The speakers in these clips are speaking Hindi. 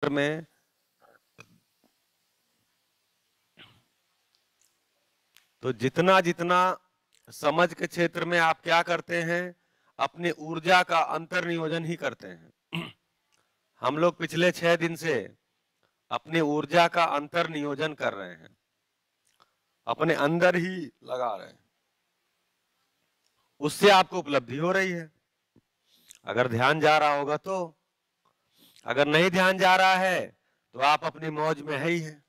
में तो जितना जितना समझ के क्षेत्र में आप क्या करते हैं, अपनी ऊर्जा का अंतर्नियोजन ही करते हैं। हम लोग पिछले 6 दिन से अपनी ऊर्जा का अंतर्नियोजन कर रहे हैं, अपने अंदर ही लगा रहे हैं, उससे आपको उपलब्धि हो रही है। अगर ध्यान जा रहा होगा तो, अगर नहीं ध्यान जा रहा है तो आप अपनी मौज में है ही है,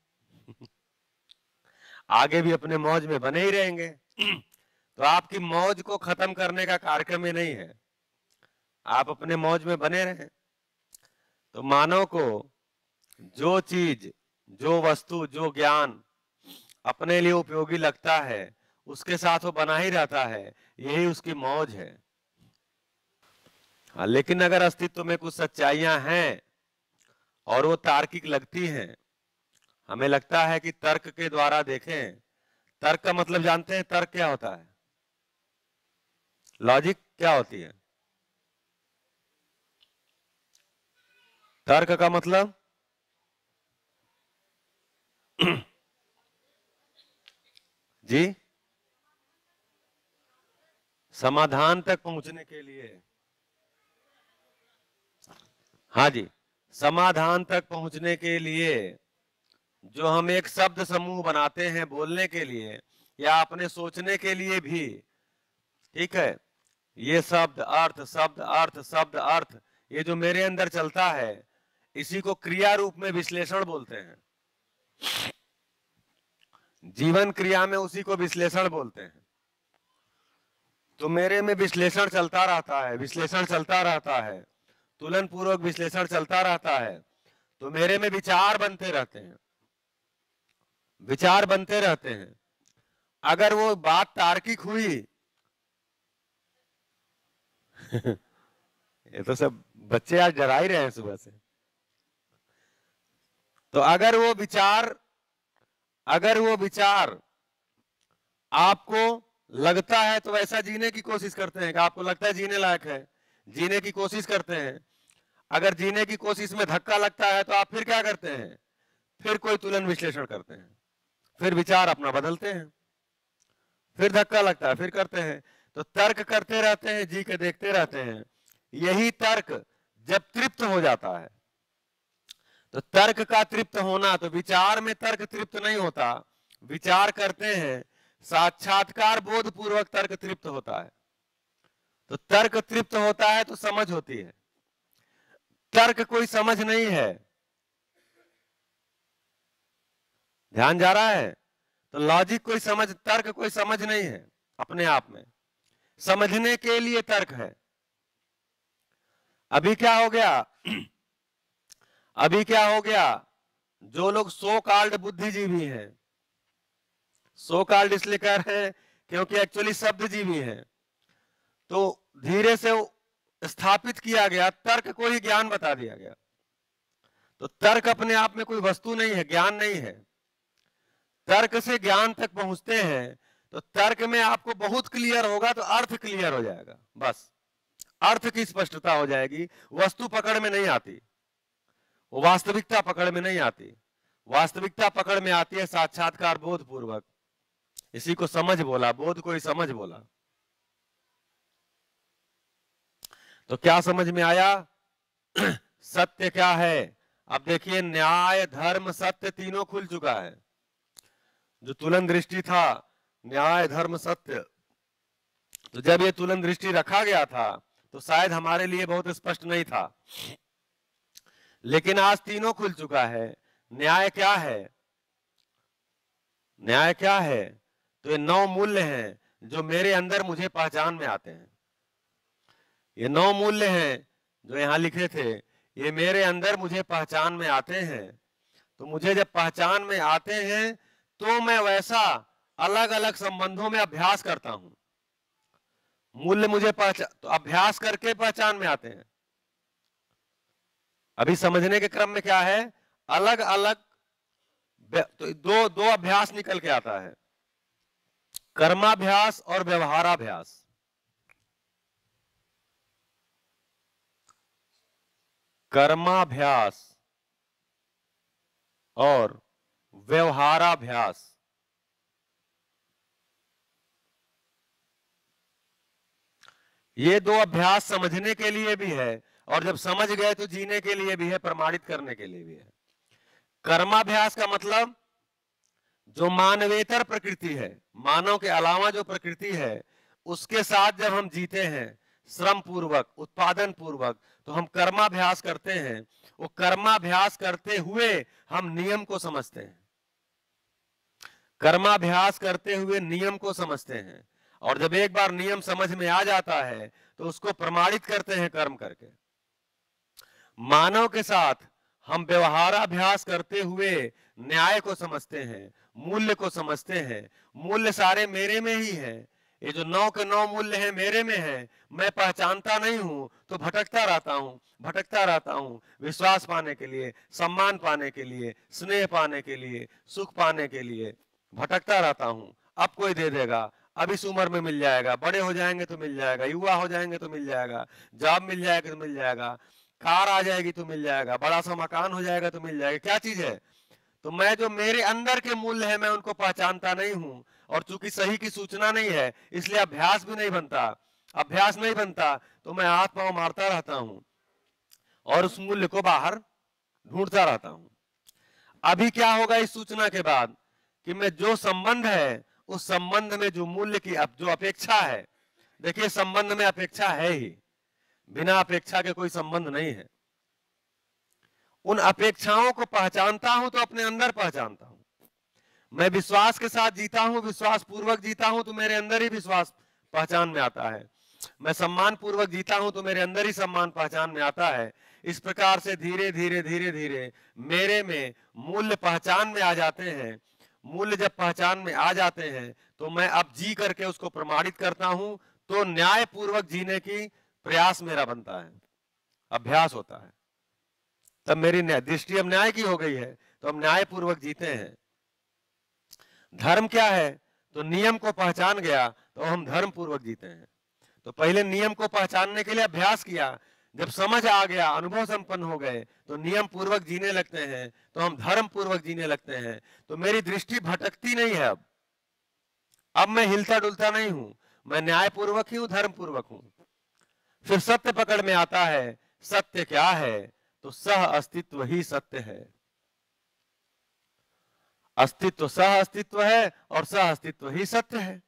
आगे भी अपने मौज में बने ही रहेंगे। तो आपकी मौज को खत्म करने का कार्यक्रम ही नहीं है, आप अपने मौज में बने रहें। तो मानव को जो चीज, जो वस्तु, जो ज्ञान अपने लिए उपयोगी लगता है उसके साथ वो बना ही रहता है, यही उसकी मौज है। हाँ, लेकिन अगर अस्तित्व में कुछ सच्चाइयां हैं और वो तार्किक लगती हैं, हमें लगता है कि तर्क के द्वारा देखें। तर्क का मतलब जानते हैं? तर्क क्या होता है? लॉजिक क्या होती है? तर्क का मतलब जी, समाधान तक पहुंचने के लिए। हाँ जी, समाधान तक पहुंचने के लिए जो हम एक शब्द समूह बनाते हैं बोलने के लिए या अपने सोचने के लिए भी, ठीक है, ये शब्द अर्थ, शब्द अर्थ, शब्द अर्थ, ये जो मेरे अंदर चलता है इसी को क्रिया रूप में विश्लेषण बोलते हैं। जीवन क्रिया में उसी को विश्लेषण बोलते हैं। तो मेरे में विश्लेषण चलता रहता है, विश्लेषण चलता रहता है, तुलन पूर्वक विश्लेषण चलता रहता है, तो मेरे में विचार बनते रहते हैं, विचार बनते रहते हैं। अगर वो बात तार्किक हुई ये तो सब बच्चे आज डरा ही रहे हैं सुबह से। तो अगर वो विचार आपको लगता है तो वैसा जीने की कोशिश करते हैं कि आपको लगता है जीने लायक है, जीने की कोशिश करते हैं। अगर जीने की कोशिश में धक्का लगता है तो आप फिर क्या करते हैं? फिर कोई तुलन विश्लेषण करते हैं, फिर विचार अपना बदलते हैं, फिर धक्का लगता है फिर करते हैं। तो तर्क करते रहते हैं, जी के देखते रहते हैं। यही तर्क जब तृप्त हो जाता है, तो तर्क का तृप्त होना, तो विचार में तर्क तृप्त नहीं होता, विचार करते हैं, साक्षात्कार बोध पूर्वक तर्क तृप्त होता है। तो तर्क तृप्त होता है तो समझ होती है। तर्क कोई समझ नहीं है, ध्यान जा रहा है? तो लॉजिक कोई समझ, तर्क कोई समझ नहीं है अपने आप में, समझने के लिए तर्क है। अभी क्या हो गया अभी क्या हो गया, जो लोग सो कॉल्ड बुद्धिजीवी हैं, सो कॉल्ड इसलिए कह रहे हैं क्योंकि एक्चुअली शब्दजीवी हैं, तो धीरे से स्थापित किया गया, तर्क को ही ज्ञान बता दिया गया। तो तर्क अपने आप में कोई वस्तु नहीं है, ज्ञान नहीं है। तर्क से ज्ञान तक पहुंचते हैं तो तर्क में आपको बहुत क्लियर होगा, तो अर्थ क्लियर हो जाएगा, बस अर्थ की स्पष्टता हो जाएगी। वस्तु पकड़ में नहीं आती, वो वास्तविकता पकड़ में नहीं आती, वास्तविकता पकड़ में आती है साक्षात्कार बोध पूर्वक। इसी को समझ बोला, बोध को ही समझ बोला। तो क्या समझ में आया? सत्य क्या है? अब देखिए, न्याय, धर्म, सत्य तीनों खुल चुका है। जो तुलन दृष्टि था, न्याय, धर्म, सत्य, तो जब ये तुलन दृष्टि रखा गया था तो शायद हमारे लिए बहुत स्पष्ट नहीं था, लेकिन आज तीनों खुल चुका है। न्याय क्या है? न्याय क्या है? तो ये 9 मूल्य हैं जो मेरे अंदर मुझे पहचान में आते हैं। ये 9 मूल्य हैं जो यहां लिखे थे, ये मेरे अंदर मुझे पहचान में आते हैं। तो मुझे जब पहचान में आते हैं तो मैं वैसा अलग अलग संबंधों में अभ्यास करता हूं। मूल्य मुझे तो अभ्यास करके पहचान में आते हैं। अभी समझने के क्रम में क्या है, अलग अलग तो दो अभ्यास निकल के आता है, कर्माभ्यास और व्यवहाराभ्यास। कर्माभ्यास और व्यवहाराभ्यास। ये दो अभ्यास समझने के लिए भी है और जब समझ गए तो जीने के लिए भी है, प्रमाणित करने के लिए भी है। कर्माभ्यास का मतलब जो मानवेतर प्रकृति है, मानव के अलावा जो प्रकृति है, उसके साथ जब हम जीते हैं श्रम पूर्वक, उत्पादन पूर्वक, तो हम कर्माभ्यास करते हैं। वो कर्माभ्यास करते हुए हम नियम को समझते हैं, कर्माभ्यास करते हुए नियम को समझते हैं। और जब एक बार नियम समझ में आ जाता है तो उसको प्रमाणित करते हैं कर्म करके। मानव के साथ हम व्यवहाराभ्यास करते हुए न्याय को समझते हैं, मूल्य को समझते हैं। मूल्य सारे मेरे में ही है, ये जो 9 के 9 मूल्य है मेरे में है, मैं पहचानता नहीं हूं तो भटकता रहता हूं विश्वास पाने के लिए, सम्मान पाने के लिए, स्नेह पाने के लिए, सुख पाने के लिए भटकता रहता हूं। अब कोई दे देगा, अब इस उम्र में मिल जाएगा, बड़े हो जाएंगे तो मिल जाएगा, युवा हो जाएंगे तो मिल जाएगा, जॉब मिल जाएगा तो मिल जाएगा, कार आ जाएगी तो मिल जाएगा, बड़ा सा मकान हो जाएगा तो मिल जाएगा। क्या चीज है? तो मैं जो मेरे अंदर के मूल्य है मैं उनको पहचानता नहीं हूं, और चूंकि सही की सूचना नहीं है इसलिए अभ्यास भी नहीं बनता। अभ्यास नहीं बनता तो मैं हाथ पांव मारता रहता हूं और उस मूल्य को बाहर ढूंढता रहता हूं। अभी क्या होगा इस सूचना के बाद कि मैं जो संबंध है उस संबंध में जो मूल्य की जो अपेक्षा है, देखिए संबंध में अपेक्षा है ही, बिना अपेक्षा के कोई संबंध नहीं है। उन अपेक्षाओं को पहचानता हूं तो अपने अंदर पहचानता हूं। मैं विश्वास के साथ जीता हूं, विश्वास पूर्वक जीता हूं तो मेरे अंदर ही विश्वास पहचान में आता है। मैं सम्मान पूर्वक जीता हूं तो मेरे अंदर ही सम्मान पहचान में आता है। इस प्रकार से धीरे धीरे धीरे धीरे मेरे में मूल्य पहचान में आ जाते हैं। मूल्य जब पहचान में आ जाते हैं तो मैं अब जी करके उसको प्रमाणित करता हूं, तो न्याय पूर्वक जीने की प्रयास मेरा बनता है, अभ्यास होता है। तब मेरी दृष्टि अब न्याय की हो गई है तो हम न्याय पूर्वक जीते हैं। धर्म क्या है? तो नियम को पहचान गया तो हम धर्म पूर्वक जीते हैं। तो पहले नियम को पहचानने के लिए अभ्यास किया, जब समझ आ गया, अनुभव संपन्न हो गए तो नियम पूर्वक जीने लगते हैं, तो हम धर्म पूर्वक जीने लगते हैं। तो मेरी दृष्टि भटकती नहीं है। अब मैं हिलता डुलता नहीं हूं, मैं न्याय पूर्वक ही हूं, धर्म पूर्वक हूं। फिर सत्य पकड़ में आता है। सत्य क्या है? तो सह अस्तित्व ही सत्य है। अस्तित्व सह अस्तित्व है और सह अस्तित्व ही सत्य है।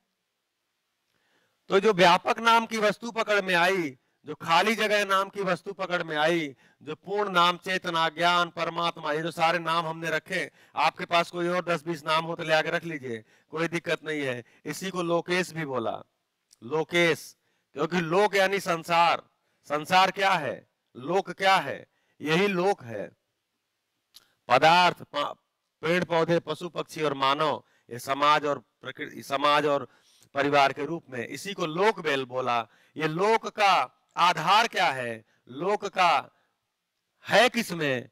तो जो व्यापक नाम की वस्तु पकड़ में आई, जो खाली जगह नाम की वस्तु पकड़ में आई, जो पूर्ण नाम, चेतना, ज्ञान, परमात्मा, ये जो सारे नाम हमने रखे, आपके पास कोई और 10-20 नाम हो तो ले आके रख लीजिए, कोई दिक्कत नहीं है। इसी को लोकेश भी बोला, लोकेश, क्योंकि लोक यानी संसार। संसार क्या है? लोक क्या है? यही लोक है। पदार्थ, पेड़ पौधे, पशु पक्षी और मानव, ये समाज और प्रकृति, समाज और परिवार के रूप में, इसी को लोक बेल बोला। ये लोक का आधार क्या है? लोक का है किसमें?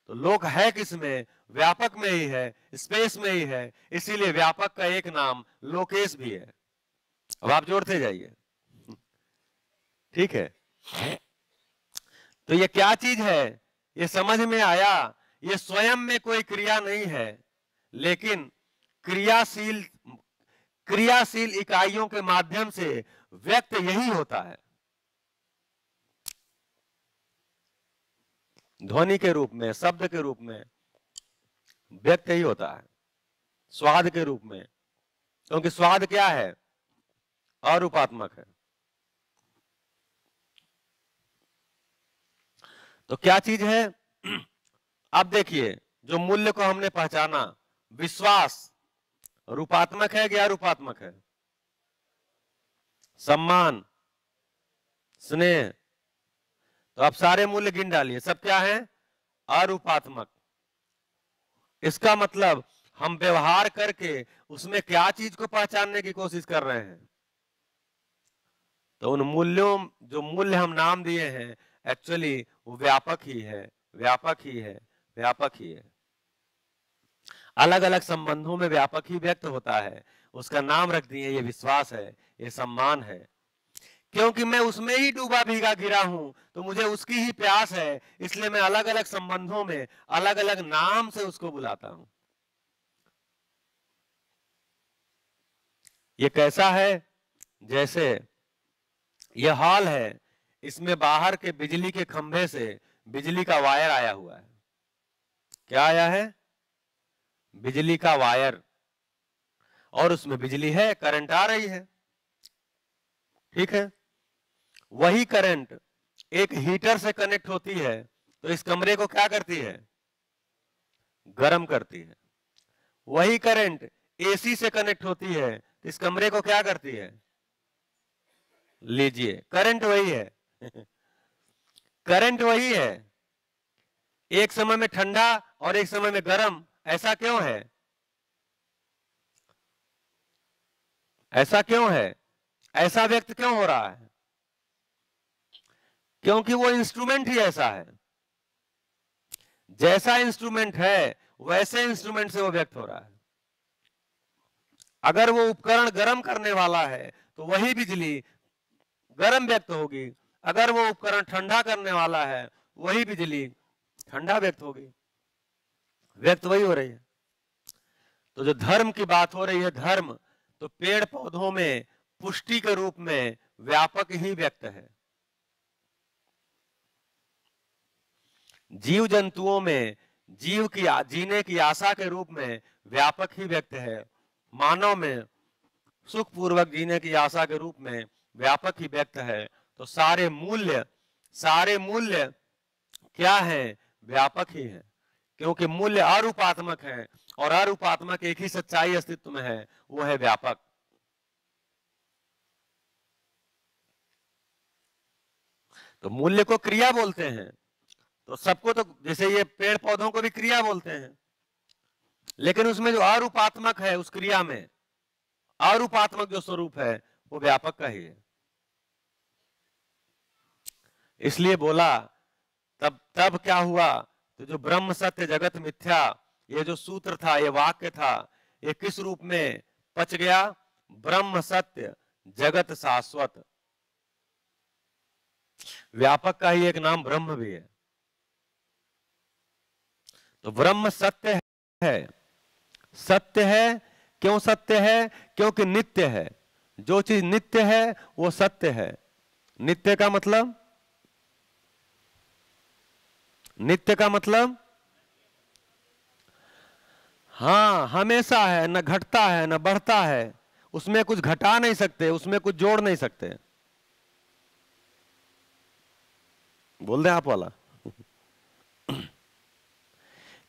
तो लोक है किसमें? व्यापक में ही है, स्पेस में ही है। इसीलिए व्यापक का एक नाम लोकेश भी है। अब आप जोड़ते जाइए, ठीक है? तो ये क्या चीज है? ये समझ में आया। ये स्वयं में कोई क्रिया नहीं है, लेकिन क्रियाशील इकाइयों के माध्यम से व्यक्त यही होता है। ध्वनि के रूप में, शब्द के रूप में व्यक्त ही होता है, स्वाद के रूप में। क्योंकि स्वाद क्या है? अरूपात्मक है। तो क्या चीज है? अब देखिए, जो मूल्य को हमने पहचाना, विश्वास रूपात्मक है या अरूपात्मक है? सम्मान, स्नेह, तो आप सारे मूल्य गिन डालिए, सब क्या है? अरूपात्मक। इसका मतलब हम व्यवहार करके उसमें क्या चीज को पहचानने की कोशिश कर रहे हैं? तो उन मूल्यों, जो मूल्य हम नाम दिए हैं, एक्चुअली वो व्यापक ही है, व्यापक ही है, व्यापक ही है। अलग अलग संबंधों में व्यापक ही व्यक्त होता है। उसका नाम रख दिए, ये विश्वास है, ये सम्मान है। क्योंकि मैं उसमें ही डूबा भीगा गिरा हूं, तो मुझे उसकी ही प्यास है, इसलिए मैं अलग अलग संबंधों में अलग अलग नाम से उसको बुलाता हूं। ये कैसा है? जैसे यह हॉल है, इसमें बाहर के बिजली के खंभे से बिजली का वायर आया हुआ है। क्या आया है? बिजली का वायर, और उसमें बिजली है, करंट आ रही है। ठीक है, वही करंट एक हीटर से कनेक्ट होती है तो इस कमरे को क्या करती है? गर्म करती है। वही करंट एसी से कनेक्ट होती है तो इस कमरे को क्या करती है? लीजिए, करंट वही है। करंट वही है, एक समय में ठंडा और एक समय में गर्म। ऐसा क्यों है? ऐसा क्यों है? ऐसा व्यक्त क्यों हो रहा है? क्योंकि वो इंस्ट्रूमेंट ही ऐसा है। जैसा इंस्ट्रूमेंट है वैसे इंस्ट्रूमेंट से वो व्यक्त हो रहा है। अगर वो उपकरण गर्म करने वाला है तो वही बिजली गर्म व्यक्त होगी, अगर वो उपकरण ठंडा करने वाला है वही बिजली ठंडा व्यक्त होगी। व्यक्त वही हो रही है। तो जो धर्म की बात हो रही है, धर्म तो पेड़ पौधों में पुष्टि के रूप में व्यापक ही व्यक्त है, जीव जंतुओं में जीव की जीने की आशा के रूप में व्यापक ही व्यक्त है, मानव में सुखपूर्वक जीने की आशा के रूप में व्यापक ही व्यक्त है। तो सारे मूल्य क्या है? व्यापक ही है, क्योंकि मूल्य अरूपात्मक है और अरूपात्मक एक ही सच्चाई अस्तित्व में है, वो है व्यापक। तो मूल्य को क्रिया बोलते हैं, तो सबको, तो जैसे ये पेड़ पौधों को भी क्रिया बोलते हैं, लेकिन उसमें जो अरूपात्मक है, उस क्रिया में अरूपात्मक जो स्वरूप है वो व्यापक का ही है। इसलिए बोला, तब तब क्या हुआ? तो जो ब्रह्म सत्य जगत मिथ्या, ये जो सूत्र था, ये वाक्य था, ये किस रूप में पच गया? ब्रह्म सत्य जगत शाश्वत। व्यापक का ही एक नाम ब्रह्म भी है। तो ब्रह्म सत्य है। सत्य है, क्यों सत्य है? क्योंकि नित्य है। जो चीज नित्य है वो सत्य है। नित्य का मतलब, नित्य का मतलब हाँ, हमेशा है, न घटता है न बढ़ता है, उसमें कुछ घटा नहीं सकते, उसमें कुछ जोड़ नहीं सकते। बोल दे आप वाला।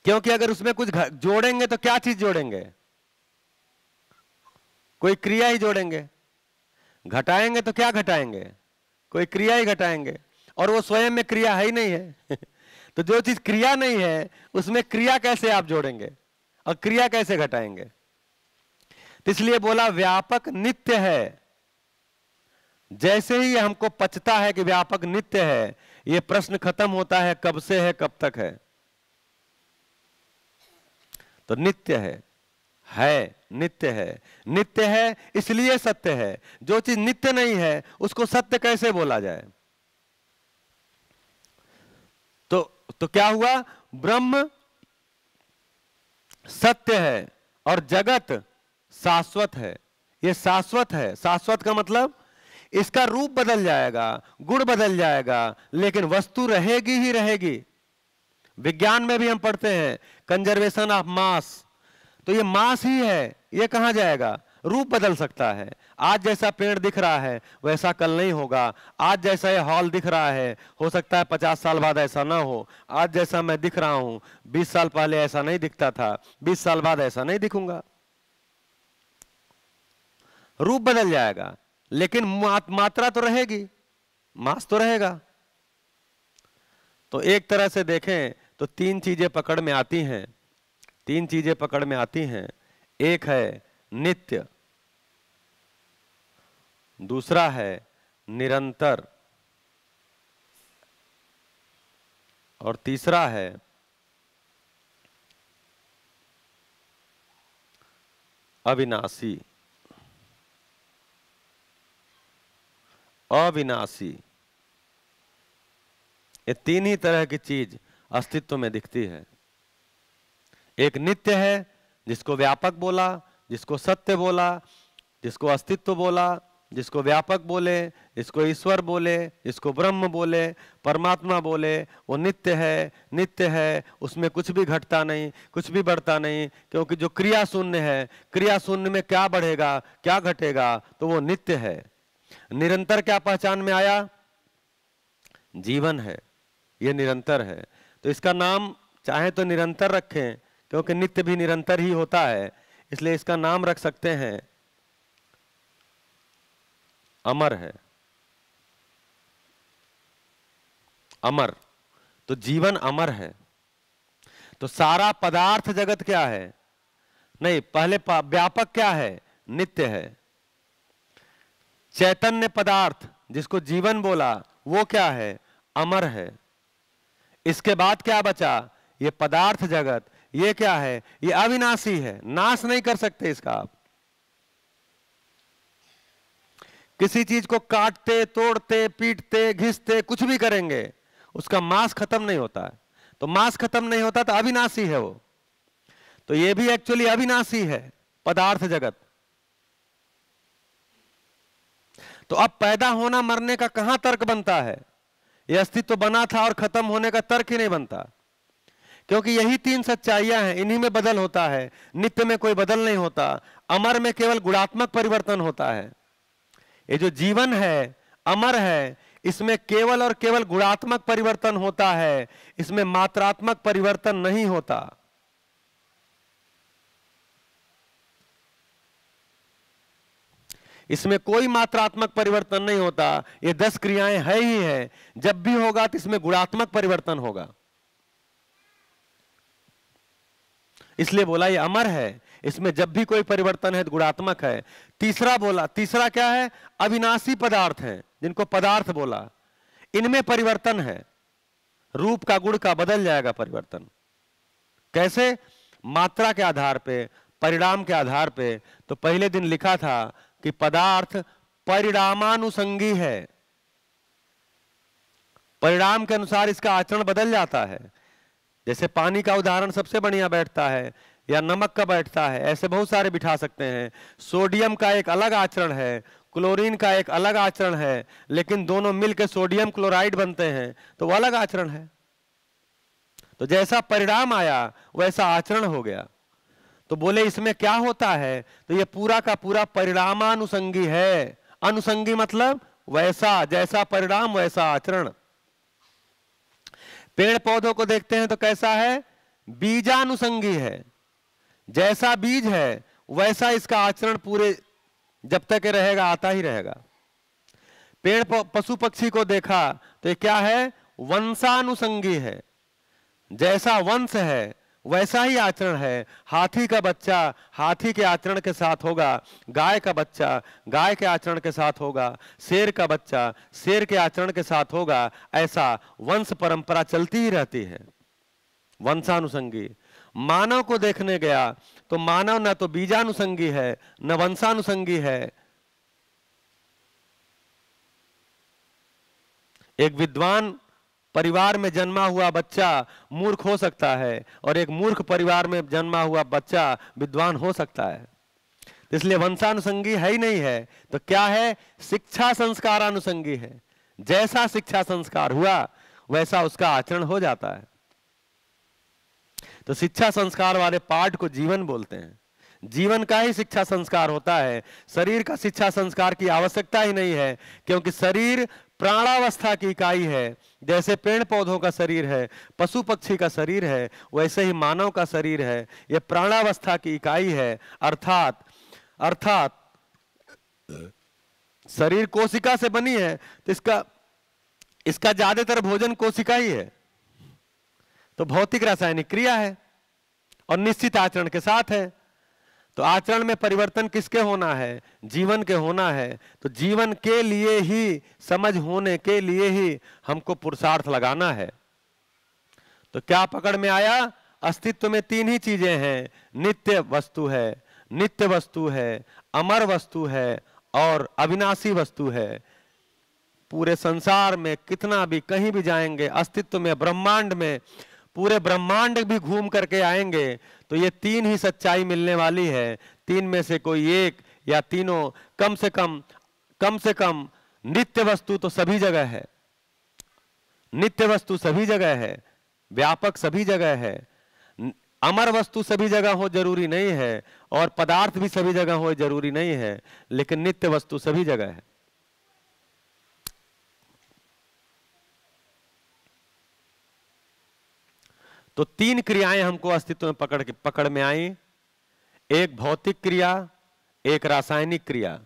क्योंकि अगर उसमें कुछ जोड़ेंगे तो क्या चीज जोड़ेंगे? कोई क्रिया ही जोड़ेंगे। घटाएंगे तो क्या घटाएंगे? कोई क्रिया ही घटाएंगे, और वो स्वयं में क्रिया है ही नहीं है। तो जो चीज क्रिया नहीं है उसमें क्रिया कैसे आप जोड़ेंगे और क्रिया कैसे घटाएंगे? तो इसलिए बोला व्यापक नित्य है। जैसे ही हमको पचता है कि व्यापक नित्य है, ये प्रश्न खत्म होता है, कब से है कब तक है? तो नित्य है, नित्य है, नित्य है इसलिए सत्य है। जो चीज नित्य नहीं है उसको सत्य कैसे बोला जाए? तो क्या हुआ? ब्रह्म सत्य है और जगत शाश्वत है। ये शाश्वत है। शाश्वत का मतलब इसका रूप बदल जाएगा, गुण बदल जाएगा, लेकिन वस्तु रहेगी ही रहेगी। विज्ञान में भी हम पढ़ते हैं कंजर्वेशन ऑफ मास, तो ये मास ही है, ये कहां जाएगा? रूप बदल सकता है। आज जैसा पेड़ दिख रहा है वैसा कल नहीं होगा। आज जैसा ये हॉल दिख रहा है हो सकता है 50 साल बाद ऐसा ना हो। आज जैसा मैं दिख रहा हूं 20 साल पहले ऐसा नहीं दिखता था, 20 साल बाद ऐसा नहीं दिखूंगा। रूप बदल जाएगा लेकिन मात्रा तो रहेगी, मास तो रहेगा। तो एक तरह से देखें तो तीन चीजें पकड़ में आती हैं, तीन चीजें पकड़ में आती हैं। एक है नित्य, दूसरा है निरंतर, और तीसरा है अविनाशी। अविनाशी, ये तीन ही तरह की चीज अस्तित्व में दिखती है। एक नित्य है, जिसको व्यापक बोला, जिसको सत्य बोला, जिसको अस्तित्व बोला, जिसको व्यापक बोले, जिसको ईश्वर बोले, जिसको ब्रह्म बोले, परमात्मा बोले, वो नित्य है। नित्य है, उसमें कुछ भी घटता नहीं, कुछ भी बढ़ता नहीं, क्योंकि जो क्रिया शून्य है, क्रिया शून्य में क्या बढ़ेगा क्या घटेगा, तो वो नित्य है। निरंतर क्या पहचान में आया? जीवन है, ये निरंतर है। तो इसका नाम चाहे तो निरंतर रखें, क्योंकि नित्य भी निरंतर ही होता है, इसलिए इसका नाम रख सकते हैं अमर है। अमर, तो जीवन अमर है। तो सारा पदार्थ जगत क्या है? नहीं, पहले व्यापक क्या है? नित्य है। चैतन्य पदार्थ जिसको जीवन बोला, वो क्या है? अमर है। इसके बाद क्या बचा? ये पदार्थ जगत, ये क्या है? ये अविनाशी है, नाश नहीं कर सकते इसका आप। किसी चीज को काटते, तोड़ते, पीटते, घिसते, कुछ भी करेंगे, उसका मांस खत्म नहीं होता है। तो मांस खत्म नहीं होता तो अविनाशी है वो। तो ये भी एक्चुअली अविनाशी है पदार्थ जगत। तो अब पैदा होना मरने का कहां तर्क बनता है? ये अस्तित्व बना था और खत्म होने का तर्क ही नहीं बनता, क्योंकि यही तीन सच्चाइयां हैं, इन्हीं में बदल होता है। नित्य में कोई बदल नहीं होता, अमर में केवल गुणात्मक परिवर्तन होता है। ये जो जीवन है, अमर है, इसमें केवल और केवल गुणात्मक परिवर्तन होता है, इसमें मात्रात्मक परिवर्तन नहीं होता। इसमें कोई मात्रात्मक परिवर्तन नहीं होता। ये 10 क्रियाएं है ही है, जब भी होगा तो इसमें गुणात्मक परिवर्तन होगा, इसलिए बोला ये अमर है। इसमें जब भी कोई परिवर्तन है तो गुणात्मक है। तीसरा बोला, तीसरा क्या है? अविनाशी पदार्थ है, जिनको पदार्थ बोला। इनमें परिवर्तन है, रूप का, गुण का बदल जाएगा परिवर्तन। कैसे? मात्रा के आधार पे, परिणाम के आधार पे। तो पहले दिन लिखा था कि पदार्थ परिणामानुसंगी है, परिणाम के अनुसार इसका आचरण बदल जाता है। जैसे पानी का उदाहरण सबसे बढ़िया बैठता है, या नमक का बैठता है, ऐसे बहुत सारे बिठा सकते हैं। सोडियम का एक अलग आचरण है, क्लोरीन का एक अलग आचरण है, लेकिन दोनों मिलकर सोडियम क्लोराइड बनते हैं, तो वो अलग आचरण है। तो जैसा परिणाम आया वैसा आचरण हो गया। तो बोले इसमें क्या होता है? तो ये पूरा का पूरा परिणामानुसंगी है। अनुसंगी मतलब वैसा, जैसा परिणाम वैसा आचरण। पेड़ पौधों को देखते हैं तो कैसा है? बीजानुसंगी है, जैसा बीज है वैसा इसका आचरण पूरे जब तक रहेगा आता ही रहेगा। पेड़ पशु पक्षी को देखा तो ये क्या है? वंशानुसंगी है, जैसा वंश है वैसा ही आचरण है। हाथी का बच्चा हाथी के आचरण के साथ होगा, गाय का बच्चा गाय के आचरण के साथ होगा, शेर का बच्चा शेर के आचरण के साथ होगा। ऐसा वंश परंपरा चलती ही रहती है, वंशानुसंगी। मानव को देखने गया तो मानव न तो बीजानुसंगी है न वंशानुसंगी है। एक विद्वान परिवार में जन्मा हुआ बच्चा मूर्ख हो सकता है, और एक मूर्ख परिवार में जन्मा हुआ बच्चा विद्वान हो सकता है। इसलिए वंशानुसंगी है ही नहीं है, तो क्या है? शिक्षा संस्कारानुसंगी है। जैसा शिक्षा संस्कार हुआ वैसा उसका आचरण हो जाता है। तो शिक्षा संस्कार वाले पाठ को जीवन बोलते हैं। जीवन का ही शिक्षा संस्कार होता है, शरीर का शिक्षा संस्कार की आवश्यकता ही नहीं है, क्योंकि शरीर प्राणावस्था की इकाई है। जैसे पेड़ पौधों का शरीर है, पशु पक्षी का शरीर है, वैसे ही मानव का शरीर है, यह प्राणावस्था की इकाई है। अर्थात शरीर कोशिका से बनी है, तो इसका ज्यादातर भोजन कोशिका ही है। तो भौतिक रासायनिक क्रिया है और निश्चित आचरण के साथ है। तो आचरण में परिवर्तन किसके होना है? जीवन के होना है। तो जीवन के लिए ही, समझ होने के लिए ही हमको पुरुषार्थ लगाना है। तो क्या पकड़ में आया? अस्तित्व में तीन ही चीजें हैं, नित्य वस्तु है, नित्य वस्तु है, अमर वस्तु है और अविनाशी वस्तु है। पूरे संसार में कितना भी कहीं भी जाएंगे, अस्तित्व में, ब्रह्मांड में, पूरे ब्रह्मांड भी घूम करके आएंगे तो ये तीन ही सच्चाई मिलने वाली है। तीन में से कोई एक या तीनों, कम से कम नित्य वस्तु तो सभी जगह है, नित्य वस्तु सभी जगह है, व्यापक सभी जगह है। अमर वस्तु सभी जगह हो जरूरी नहीं है, और पदार्थ भी सभी जगह हो जरूरी नहीं है, लेकिन नित्य वस्तु सभी जगह है। तो तीन क्रियाएं हमको अस्तित्व में पकड़ में आई। एक भौतिक क्रिया, एक रासायनिक क्रिया।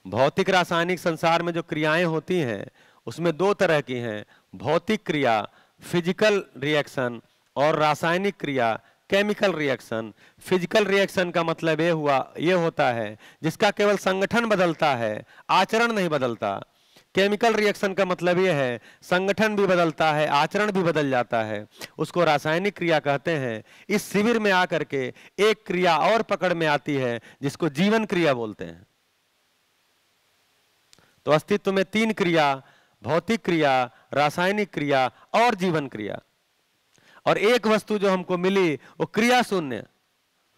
भौतिक रासायनिक संसार में जो क्रियाएं होती हैं उसमें दो तरह की हैं, भौतिक क्रिया फिजिकल रिएक्शन और रासायनिक क्रिया केमिकल रिएक्शन। फिजिकल रिएक्शन का मतलब ये होता है जिसका केवल संगठन बदलता है, आचरण नहीं बदलता। केमिकल रिएक्शन का मतलब ये है संगठन भी बदलता है, आचरण भी बदल जाता है, उसको रासायनिक क्रिया कहते हैं। इस शिविर में आकर के एक क्रिया और पकड़ में आती है जिसको जीवन क्रिया बोलते हैं। तो अस्तित्व में तीन क्रिया, भौतिक क्रिया, रासायनिक क्रिया और जीवन क्रिया। और एक वस्तु जो हमको मिली वो क्रिया शून्य,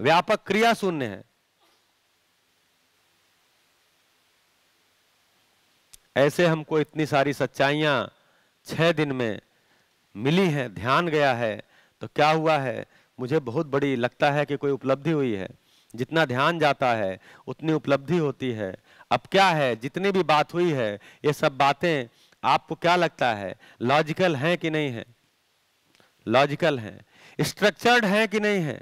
व्यापक क्रिया शून्य है। ऐसे हमको इतनी सारी सच्चाइयां 6 दिन में मिली हैं, ध्यान गया है। तो क्या हुआ है, मुझे बहुत बड़ी लगता है कि कोई उपलब्धि हुई है। जितना ध्यान जाता है उतनी उपलब्धि होती है। अब क्या है, जितनी भी बात हुई है ये सब बातें आपको क्या लगता है लॉजिकल हैं कि नहीं है? लॉजिकल हैं, स्ट्रक्चर्ड हैं कि नहीं है,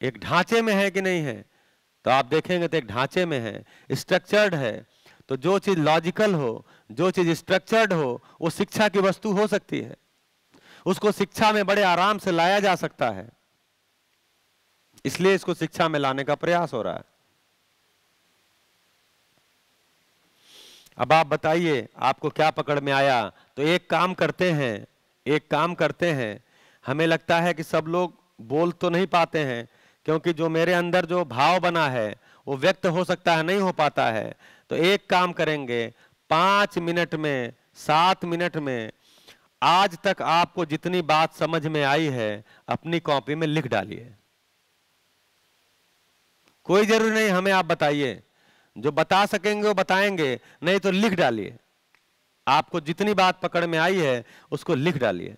एक ढांचे में है कि नहीं है? तो आप देखेंगे तो एक ढांचे में है, स्ट्रक्चर्ड है। तो जो चीज लॉजिकल हो, जो चीज स्ट्रक्चर्ड हो, वो शिक्षा की वस्तु हो सकती है। उसको शिक्षा में बड़े आराम से लाया जा सकता है, इसलिए इसको शिक्षा में लाने का प्रयास हो रहा है। अब आप बताइए आपको क्या पकड़ में आया? तो एक काम करते हैं, हमें लगता है कि सब लोग बोल तो नहीं पाते हैं, क्योंकि जो मेरे अंदर जो भाव बना है वो व्यक्त हो सकता है, नहीं हो पाता है। तो एक काम करेंगे, 5 मिनट में, 7 मिनट में आज तक आपको जितनी बात समझ में आई है अपनी कॉपी में लिख डालिए। कोई जरूरी नहीं हमें आप बताइए, जो बता सकेंगे वो बताएंगे, नहीं तो लिख डालिए। आपको जितनी बात पकड़ में आई है उसको लिख डालिए।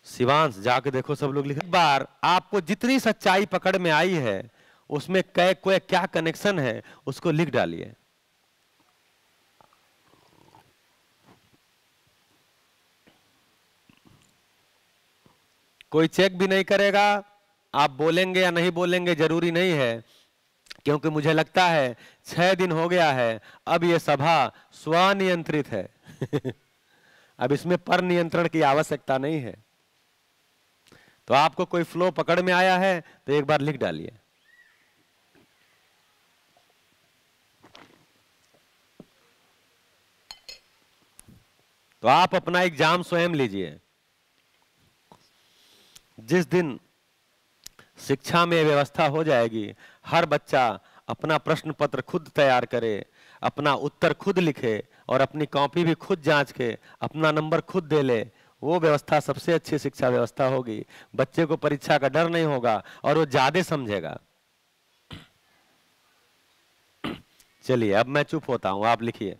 शिवांश जाके देखो, सब लोग लिख। एक बार आपको जितनी सच्चाई पकड़ में आई है उसमें कोई क्या कनेक्शन है उसको लिख डालिए। कोई चेक भी नहीं करेगा, आप बोलेंगे या नहीं बोलेंगे जरूरी नहीं है, क्योंकि मुझे लगता है 6 दिन हो गया है, अब ये सभा स्वनियंत्रित है। अब इसमें पर नियंत्रण की आवश्यकता नहीं है। तो आपको कोई फ्लो पकड़ में आया है तो एक बार लिख डालिए। तो आप अपना एग्जाम स्वयं लीजिए। जिस दिन शिक्षा में व्यवस्था हो जाएगी, हर बच्चा अपना प्रश्न पत्र खुद तैयार करे, अपना उत्तर खुद लिखे और अपनी कॉपी भी खुद जांच के अपना नंबर खुद दे ले, वो व्यवस्था सबसे अच्छी शिक्षा व्यवस्था होगी। बच्चे को परीक्षा का डर नहीं होगा और वो ज्यादा समझेगा। चलिए अब मैं चुप होता हूं, आप लिखिए।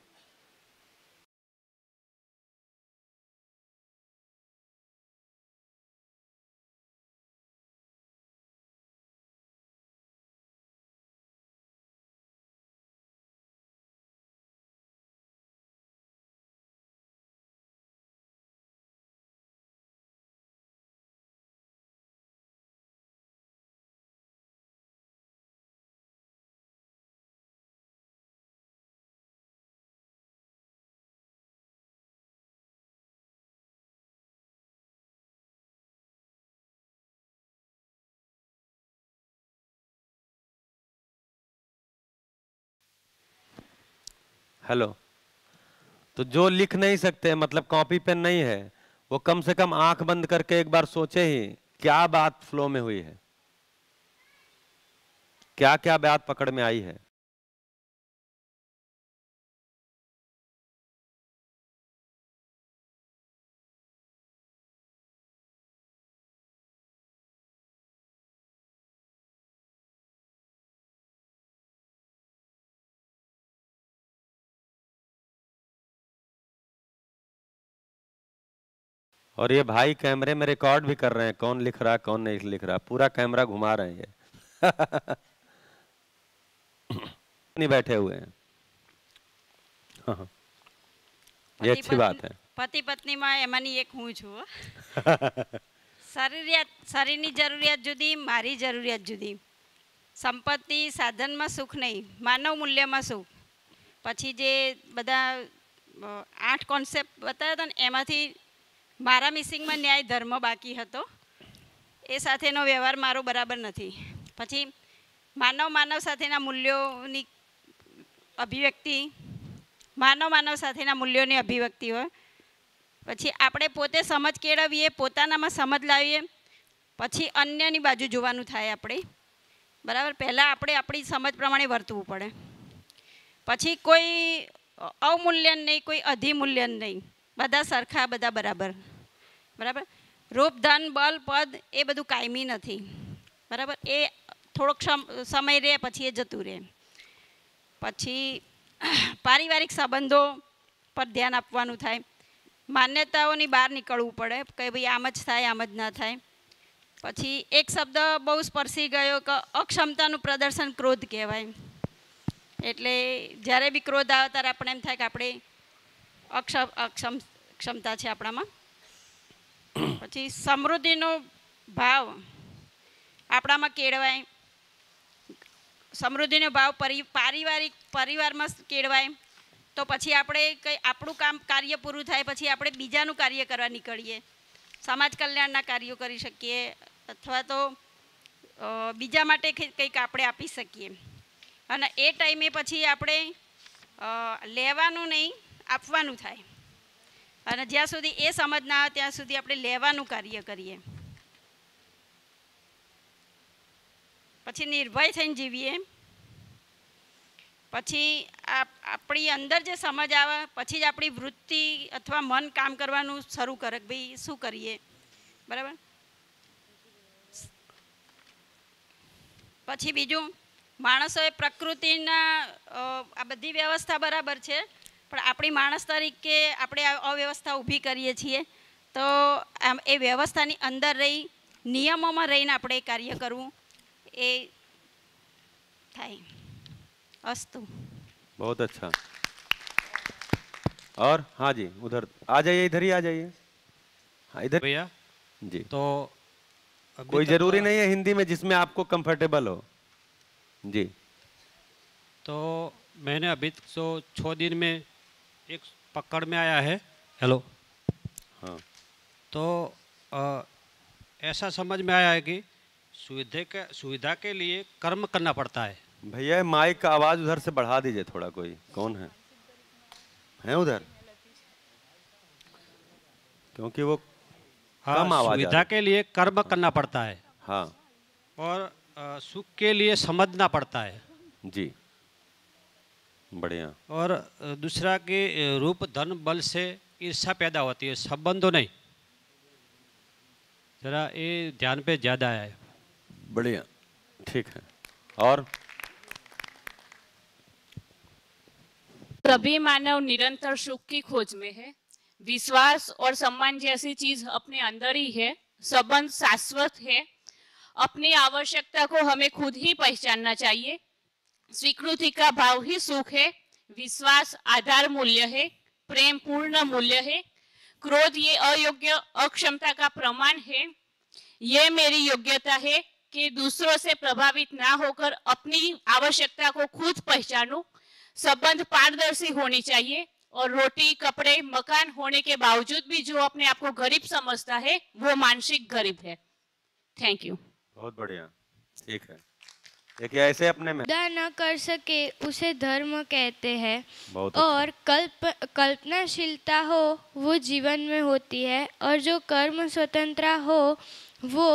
हेलो। तो जो लिख नहीं सकते, मतलब कॉपी पेन नहीं है, वो कम से कम आंख बंद करके एक बार सोचे ही क्या बात फ्लो में हुई है। क्या क्या बात पकड़ में आई है? और ये भाई कैमरे में रिकॉर्ड भी कर रहे हैं, कौन लिख रहा कौन नहीं लिख रहा, पूरा कैमरा घुमा रहे हैं ये। नहीं बैठे हुए हैं। हाँ, ये अच्छी बात है। पति पत्नी में एमानी एक हूँ छू। शरीरनी जरूरियात जुदी, मारी जरूरियात जुदी। संपत्ति साधन में सुख नहीं, मानव मूल्य में सुख। पछी जे बधा 8 कॉन्सेप्ट बताया था ने एमांथी मारा मिसिंग में न्याय धर्म बाकी हतो, ए साथेनो व्यवहार मारो बराबर नहीं। पछी मानव मानव साथेना मूल्योनी अभिव्यक्ति, मानव मानव साथेना मूल्योनी अभिव्यक्ति होय। पछी आपणे पोते समज केळवीए, पोतानामां समज लावीए, पछी अन्यनी बाजू जोवानुं थाय आपणे, बराबर। पहला आपणे आपणी समज प्रमाणे वर्तवुं पड़े, पछी कोई अवमूल्यन नहीं, कोई अधिमूल्यन नहीं, बधा सरखा, बधा बराबर, बराबर। रूप धन बल पद ए बधुं कायमी नहीं, बराबर। ए थोड़ोक समय रहे पछी ए जतुं रहे। पछी पारिवारिक संबंधों पर ध्यान आपवानुं थाय, मान्यताओनी बहार निकळवुं पड़े कि भाई आम ज थाय, आम ज न थाय। पछी एक शब्द बहु स्पर्शी गयो कि अक्षमतानुं प्रदर्शन क्रोध कहेवाय। एटले ज्यारे बी क्रोध आवे त्यारे आपणे एम थाय कि आपणे क्षमता छे आपणामां। पछी समृद्धिनो भाव आपणामां केळवाय, समृद्धिनो भाव पारिवारिक परिवार में केळवाय तो पछी आपणे कई आपणुं काम कार्य पूरुं थाय पछी आपणे बीजानुं कार्य करवा निकळीए, समाज कल्याणना कार्यो करी शकीए अथवा तो बीजा माटे कंईक आपणे आपी शकीए। अने ए टाइमे पछी आपणे लेवानुं नहीं, आपवानुं थाय। अने ज्यां सुधी ए समज ना आवे त्यां सुधी आपणे लेवानुं कार्य करीए। पछी निर्भय थईने जीवीए। पछी आपणी अंदर जे समझ आवे पछी ज आपणी वृत्ति अथवा मन काम करवानुं शरू करे कि भाई शुं करीए, बराबर। पछी बीजुं माणसोए प्रकृतिना आ बधी व्यवस्था बराबर छे पण आपणी माणस तरीके आपणे अव्यवस्था ऊभी करीए छीए तो आम ए व्यवस्थानी अंदर रही नियमोमां रहीने आपणे कार्य करवुं ए थाय। अस्तु। बहुत अच्छा। और हाँ जी, उधर आ जाइए, इधर ही आ जाइए। हाँ इधर भैया जी। तो कोई जरूरी नहीं है हिंदी में, जिसमें आपको कंफर्टेबल हो जी। तो मैंने अभी तो 6 दिन में एक पकड़ में आया है। हेलो। हाँ। तो ऐसा समझ में आया है कि सुविधा के लिए कर्म करना पड़ता है। भैया माइक का आवाज उधर से बढ़ा दीजिए थोड़ा। कोई कौन है उधर? क्योंकि वो हाँ, कम आवाज सुविधा के लिए कर्म करना पड़ता है। हाँ। और सुख के लिए समझना पड़ता है जी, बढ़िया। और दूसरा कि रूप धन बल से ईर्ष्या पैदा होती है, संबंधों नहीं। जरा ये ध्यान पे ज्यादा है। बढ़िया, ठीक है। और सभी मानव निरंतर सुख की खोज में है। विश्वास और सम्मान जैसी चीज अपने अंदर ही है। संबंध शाश्वत है। अपनी आवश्यकता को हमें खुद ही पहचानना चाहिए। स्वीकृति का भाव ही सुख है। विश्वास आधार मूल्य है। प्रेम पूर्ण मूल्य है। क्रोध ये अयोग्य अक्षमता का प्रमाण है। ये मेरी योग्यता है कि दूसरों से प्रभावित ना होकर अपनी आवश्यकता को खुद पहचानूं। संबंध पारदर्शी होनी चाहिए और रोटी कपड़े मकान होने के बावजूद भी जो अपने आप को गरीब समझता है वो मानसिक गरीब है। Thank you. बहुत बढ़िया, ठीक है। देखिए ऐसे अपने में खुदा न कर सके उसे धर्म कहते हैं। बहुत और कल्पनाशीलता हो वो जीवन में होती है और जो कर्म स्वतंत्रता हो वो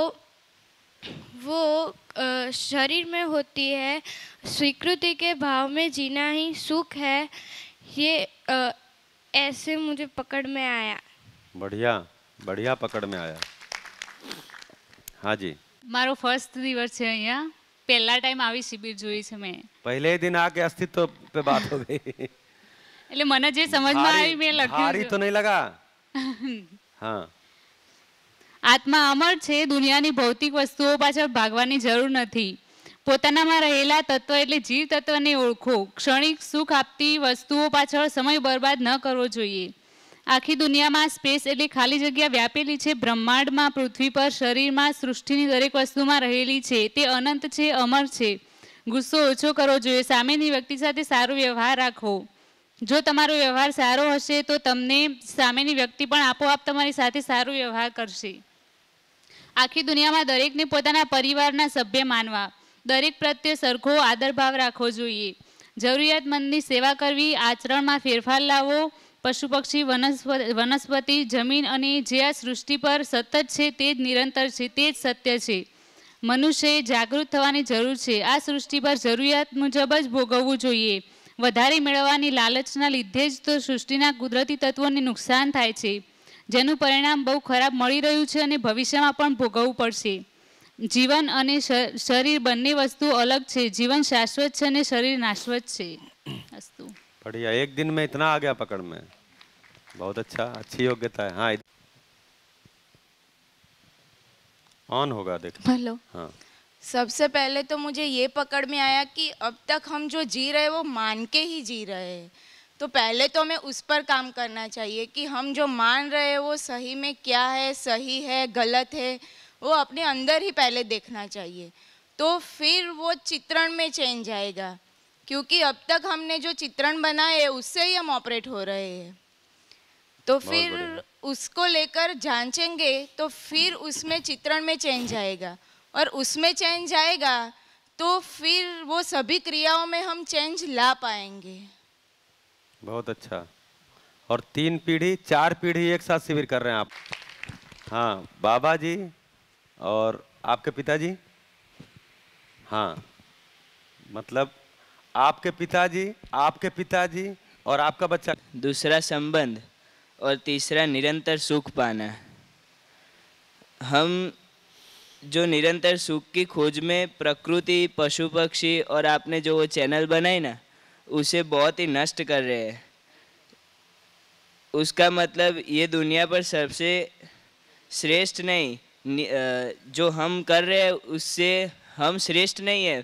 शरीर में होती है। स्वीकृति के भाव में जीना ही सुख है। ये ऐसे मुझे पकड़ में आया। बढ़िया बढ़िया पकड़ में आया। हाँ जी, મારો ફર્સ્ટ દિવસ છે અહીંયા, પહેલા ટાઈમ આવી શિબિર જોઈ છે મેં, पहले ही दिन आके अस्तित्व पे बात हो गई। એટલે મને જે સમજમાં આવી મેં भारी લખ્યું तो नहीं लगा? हाँ, આત્મા અમર છે, દુનિયાની ભૌતિક વસ્તુઓ પાછળ ભાગવાની જરૂર નથી. પોતાનામાં રહેલા તત્વ એટલે જીવ તત્વને ઓળખો. ક્ષણિક સુખ આપતી વસ્તુઓ પાછળ સમય બરબાદ ન કરવો જોઈએ. આખી દુનિયામાં સ્પેસ એટલે ખાલી જગ્યા વ્યાપેલી છે. બ્રહ્માંડમાં, પૃથ્વી પર, શરીરમાં, સૃષ્ટિની દરેક વસ્તુમાં રહેલી છે. તે અનંત છે, અમર છે. ગુસ્સો ઓછો કરવો જોઈએ. સામેની વ્યક્તિ સાથે સારો વ્યવહાર રાખો. જો તમારો વ્યવહાર સારો હશે તો તમને સામેની વ્યક્તિ પણ આપોઆપ તમારી સાથે સારો વ્યવહાર કરશે. આખી દુનિયામાં દરેકને પોતાના પરિવારના સભ્ય માનવા. દરેક પ્રત્યે સરખો આદરભાવ રાખવો જોઈએ. જરૂરિયાતમંદની સેવા કરવી. આચરણમાં ફેરફાર લાવવો. પશુ પક્ષી, વનસ્પતિ, જમીન અને જે આ સૃષ્ટિ પર સતત છે તે જ નિરંતર છે, તે જ સત્ય છે. મનુષ્યએ જાગૃત થવાની જરૂર છે. આ સૃષ્ટિ પર જરૂરિયાત મુજબ જ ભોગવવું જોઈએ. વધારે મેળવવાની લાલચના લીધે જ તો સૃષ્ટિના કુદરતી તત્વોને નુકસાન થાય છે, જેનું પરિણામ બહુ ખરાબ મળી રહ્યું છે અને ભવિષ્યમાં પણ ભોગવવું પડશે. જીવન અને શરીર બંને વસ્તુ અલગ છે. જીવન શાશ્વત છે અને શરીર નાશવત છે. અસ્તુ. बढ़िया, एक दिन में इतना आ गया पकड़ में, बहुत अच्छा, अच्छी योग्यता है। हाँ, ऑन होगा देख। हेलो। हाँ, सबसे पहले तो मुझे ये पकड़ में आया कि अब तक हम जो जी रहे हैं वो मान के ही जी रहे हैं। तो पहले तो हमें उस पर काम करना चाहिए कि हम जो मान रहे हैं वो सही में क्या है, सही है, गलत है, वो अपने अंदर ही पहले देखना चाहिए। तो फिर वो चित्रण में चेंज आएगा, क्योंकि अब तक हमने जो चित्रण बनाए है उससे ही हम ऑपरेट हो रहे हैं। तो फिर उसको लेकर जांचेंगे तो फिर उसमें चित्रण में चेंज आएगा, और उसमें चेंज आएगा तो फिर वो सभी क्रियाओं में हम चेंज ला पाएंगे। बहुत अच्छा। और 3 पीढ़ी 4 पीढ़ी एक साथ शिविर कर रहे हैं आप। हाँ, बाबा जी और आपके पिताजी। हाँ, मतलब आपके पिताजी और आपका बच्चा। दूसरा संबंध और तीसरा निरंतर सुख पाना। हम जो निरंतर सुख की खोज में प्रकृति, पशु पक्षी और आपने जो वो चैनल बनाई ना, उसे बहुत ही नष्ट कर रहे हैं। उसका मतलब ये दुनिया पर सबसे श्रेष्ठ नहीं, जो हम कर रहे हैं उससे हम श्रेष्ठ नहीं है,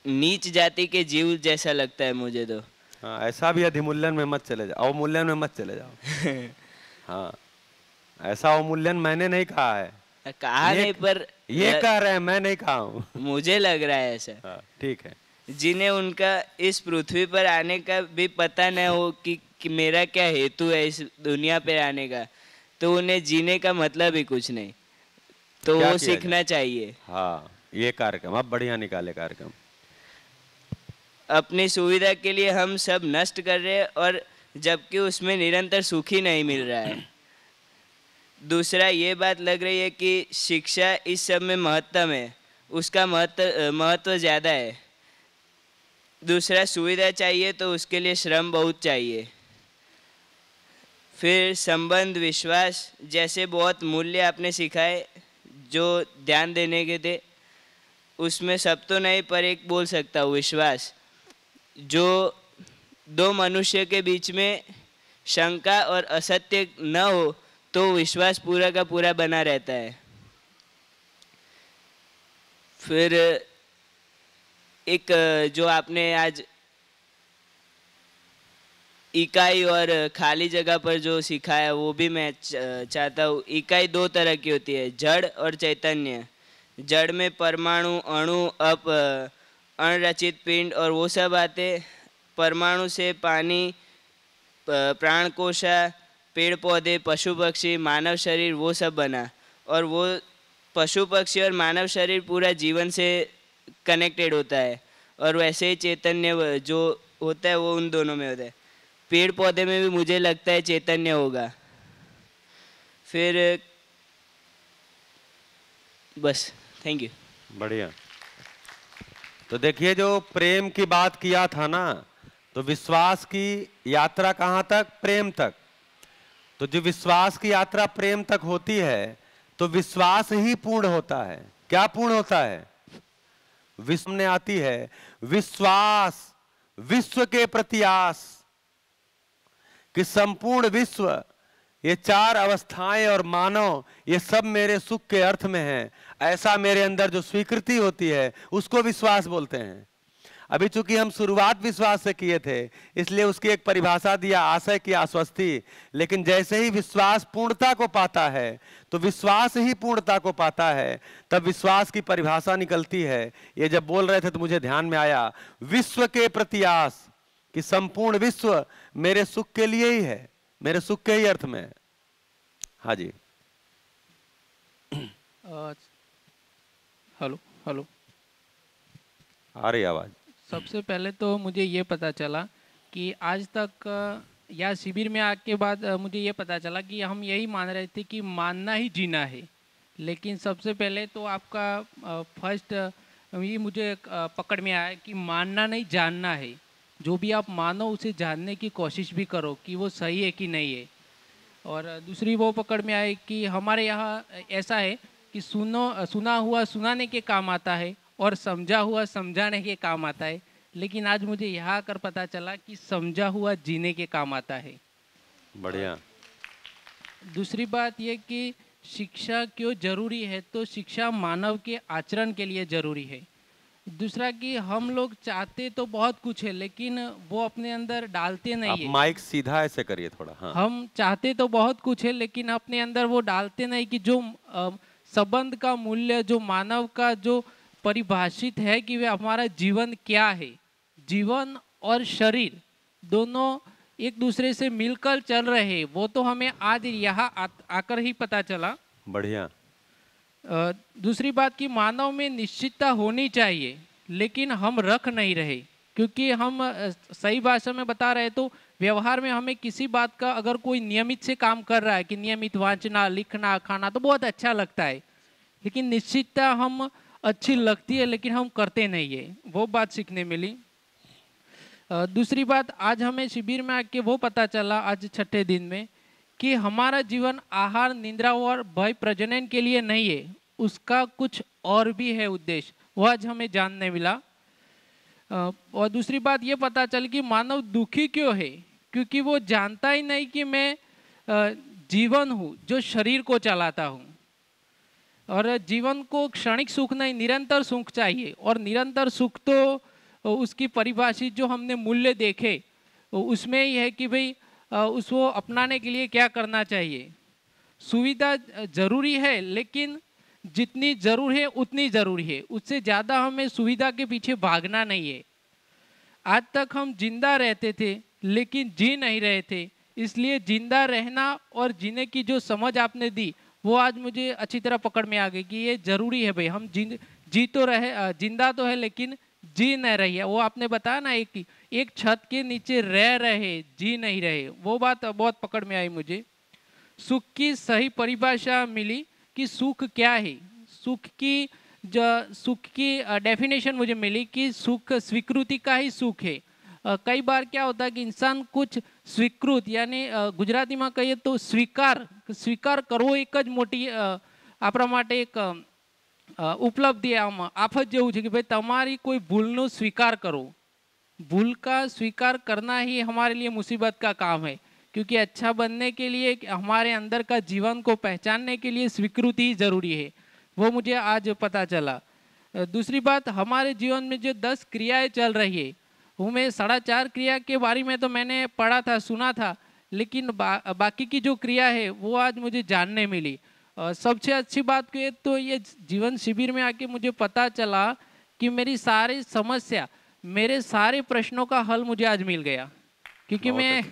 नीच जाति के जीव जैसा लगता है मुझे तो। हाँ, ऐसा भी अधिमूल्यन में मत चले जाओ, अवमूल्यन में मत चले जाओ। हाँ, ऐसा अवमूल्यन मैंने नहीं कहा है। कहा नहीं, पर ये कह रहे हैं, मैं नहीं कहा हूँ। मुझे लग रहा है ऐसा। हाँ, ठीक है। जिन्हें उनका इस पृथ्वी पर आने का भी पता न हो कि मेरा क्या हेतु है इस दुनिया पे आने का, तो उन्हें जीने का मतलब ही कुछ नहीं, तो वो सीखना चाहिए। हाँ, ये कार्यक्रम अब बढ़िया निकाले कार्यक्रम। अपनी सुविधा के लिए हम सब नष्ट कर रहे हैं, और जबकि उसमें निरंतर सुख ही नहीं मिल रहा है। दूसरा ये बात लग रही है कि शिक्षा इस सब में महत्तम है, उसका महत्व ज़्यादा है। दूसरा सुविधा चाहिए तो उसके लिए श्रम बहुत चाहिए। फिर संबंध, विश्वास जैसे बहुत मूल्य आपने सिखाए जो ध्यान देने के थे, उसमें सब तो नहीं पर एक बोल सकता हूँ, विश्वास। जो दो मनुष्य के बीच में शंका और असत्य न हो तो विश्वास पूरा का पूरा बना रहता है। फिर एक जो आपने आज इकाई और खाली जगह पर जो सिखाया वो भी मैं चाहता हूँ। इकाई 2 तरह की होती है, जड़ और चैतन्य। जड़ में परमाणु, अणु, अप, अणरचित पिंड और वो सब आते। परमाणु से पानी, प्राण कोशा, पेड़ पौधे, पशु पक्षी, मानव शरीर, वो सब बना। और वो पशु पक्षी और मानव शरीर पूरा जीवन से कनेक्टेड होता है, और वैसे ही चैतन्य जो होता है वो उन दोनों में होता है। पेड़ पौधे में भी मुझे लगता है चैतन्य होगा। फिर बस, थैंक यू। बढ़िया। तो देखिए, जो प्रेम की बात किया था ना, तो विश्वास की यात्रा कहाँ तक? प्रेम तक। तो जो विश्वास की यात्रा प्रेम तक होती है, तो विश्वास ही पूर्ण होता है। क्या पूर्ण होता है? विश्व में आती है विश्वास, विश्व के प्रति आस, कि संपूर्ण विश्व, ये चार अवस्थाएं और मानव, ये सब मेरे सुख के अर्थ में है। ऐसा मेरे अंदर जो स्वीकृति होती है उसको विश्वास बोलते हैं। अभी चूंकि हम शुरुआत विश्वास से किए थे, इसलिए उसकी एक परिभाषा दिया, आशय की आश्वस्ति। लेकिन जैसे ही विश्वास पूर्णता को पाता है, तो विश्वास ही पूर्णता को पाता है, तब विश्वास की परिभाषा निकलती है। ये जब बोल रहे थे तो मुझे ध्यान में आया, विश्व के प्रति आस, कि संपूर्ण विश्व मेरे सुख के लिए ही है, मेरे सुख के ही अर्थ में है। हाँ जी। हेलो हेलो, आ रही आवाज? सबसे पहले तो मुझे ये पता चला कि आज तक या शिविर में आके के बाद मुझे ये पता चला कि हम यही मान रहे थे कि मानना ही जीना है। लेकिन सबसे पहले तो आपका फर्स्ट ये मुझे पकड़ में आया कि मानना नहीं जानना है। जो भी आप मानो उसे जानने की कोशिश भी करो कि वो सही है कि नहीं है। और दूसरी वो पकड़ में आए कि हमारे यहाँ ऐसा है कि सुना हुआ सुनाने के काम आता है और समझा हुआ समझाने के काम आता है। लेकिन आज मुझे यहाँ आकर पता चला कि समझा हुआ जीने के काम आता है। बढ़िया। दूसरी बात ये कि शिक्षा क्यों जरूरी है, तो शिक्षा मानव के आचरण के लिए जरूरी है। दूसरा कि हम लोग चाहते तो बहुत कुछ है, लेकिन वो अपने अंदर डालते नहीं है। माइक सीधा ऐसे करिए थोड़ा। हाँ। हम चाहते तो बहुत कुछ है, लेकिन अपने अंदर वो डालते नहीं कि जो संबंध का मूल्य, जो मानव का जो परिभाषित है कि वे हमारा जीवन क्या है। जीवन और शरीर दोनों एक दूसरे से मिलकर चल रहे हैं, वो तो हमें आज यहाँ आकर ही पता चला। बढ़िया। दूसरी बात कि मानव में निश्चितता होनी चाहिए, लेकिन हम रख नहीं रहे। क्योंकि हम सही भाषा में बता रहे तो व्यवहार में हमें किसी बात का अगर कोई नियमित से काम कर रहा है कि नियमित वांचना, लिखना, खाना, तो बहुत अच्छा लगता है। लेकिन निश्चितता हम अच्छी लगती है, लेकिन हम करते नहीं है। वो बात सीखने मिली। दूसरी बात, आज हमें शिविर में आके वो पता चला आज छठे दिन में कि हमारा जीवन आहार, निद्रा और भय प्रजनन के लिए नहीं है, उसका कुछ और भी है उद्देश्य। वो आज हमें जानने मिला। और दूसरी बात ये पता चली कि मानव दुखी क्यों है, क्योंकि वो जानता ही नहीं कि मैं जीवन हूँ जो शरीर को चलाता हूँ। और जीवन को क्षणिक सुख नहीं, निरंतर सुख चाहिए। और निरंतर सुख तो उसकी परिभाषित जो हमने मूल्य देखे उसमें ही है कि भाई उसको अपनाने के लिए क्या करना चाहिए। सुविधा जरूरी है, लेकिन जितनी जरूर है उतनी जरूरी है, उससे ज़्यादा हमें सुविधा के पीछे भागना नहीं है। आज तक हम जिंदा रहते थे लेकिन जी नहीं रहे थे, इसलिए जिंदा रहना और जीने की जो समझ आपने दी वो आज मुझे अच्छी तरह पकड़ में आ गई कि ये जरूरी है भाई। हम जी तो रहे, जिंदा तो है लेकिन जी नहीं रही है। वो आपने बताया ना, एक छत के नीचे रह रहे, जी नहीं रहे, वो बात बहुत पकड़ में आई मुझे। सुख की सही परिभाषा मिली कि सुख क्या है। सुख की डेफिनेशन मुझे मिली कि सुख स्वीकृति का ही सुख है। कई बार क्या होता है कि इंसान कुछ स्वीकृत, यानी गुजराती में कहिए तो स्वीकार करવો एक ज मोटी આપણા માટે એક ઉપલબ્ધિ આફત જેવું છે કે ભાઈ તમારી કોઈ ભૂલનો સ્વીકાર કરો। भूल का स्वीकार करना ही हमारे लिए मुसीबत का काम है, क्योंकि अच्छा बनने के लिए, हमारे अंदर का जीवन को पहचानने के लिए स्वीकृति ही जरूरी है। वो मुझे आज पता चला। दूसरी बात, हमारे जीवन में जो 10 क्रियाएं चल रही है, उनमें 4.5 क्रिया के बारे में तो मैंने पढ़ा था, सुना था, लेकिन बाकी की जो क्रिया है वो आज मुझे जानने मिली। सबसे अच्छी बात कहे तो ये जीवन शिविर में आके मुझे पता चला कि मेरी सारी समस्या, मेरे सारे प्रश्नों का हल मुझे आज मिल गया। क्योंकि मैं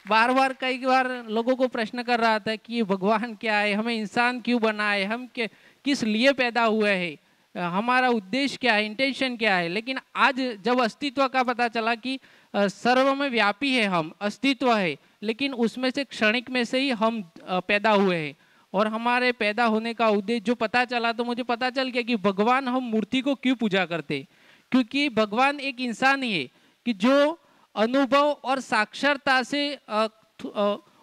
बार बार कई बार लोगों को प्रश्न कर रहा था कि भगवान क्या है, हमें इंसान क्यों बनाए, हम किस लिए पैदा हुए हैं, हमारा उद्देश्य क्या है, इंटेंशन क्या है। लेकिन आज जब अस्तित्व का पता चला कि सर्व में व्यापी है, हम अस्तित्व है, लेकिन उसमें से क्षणिक में से ही हम पैदा हुए हैं, और हमारे पैदा होने का उद्देश्य जो पता चला, तो मुझे पता चल गया कि भगवान हम मूर्ति को क्यों पूजा करते, क्योंकि भगवान एक इंसान ही है कि जो अनुभव और साक्षरता से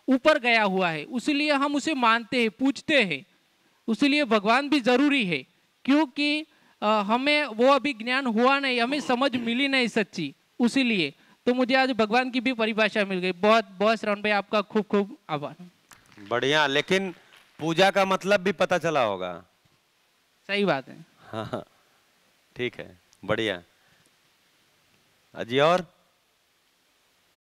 ऊपर गया हुआ है, इसलिए हम उसे मानते हैं, पूजते हैं। इसलिए भगवान भी जरूरी है, क्योंकि हमें वो अभी ज्ञान हुआ नहीं, हमें समझ मिली नहीं सच्ची, उसीलिए। तो मुझे आज भगवान की भी परिभाषा मिल गई। बहुत बहुत श्रवण भाई आपका खूब खूब आभार। बढ़िया, लेकिन पूजा का मतलब भी पता चला होगा। सही बात है। हाँ, ठीक है, बढ़िया। अजी और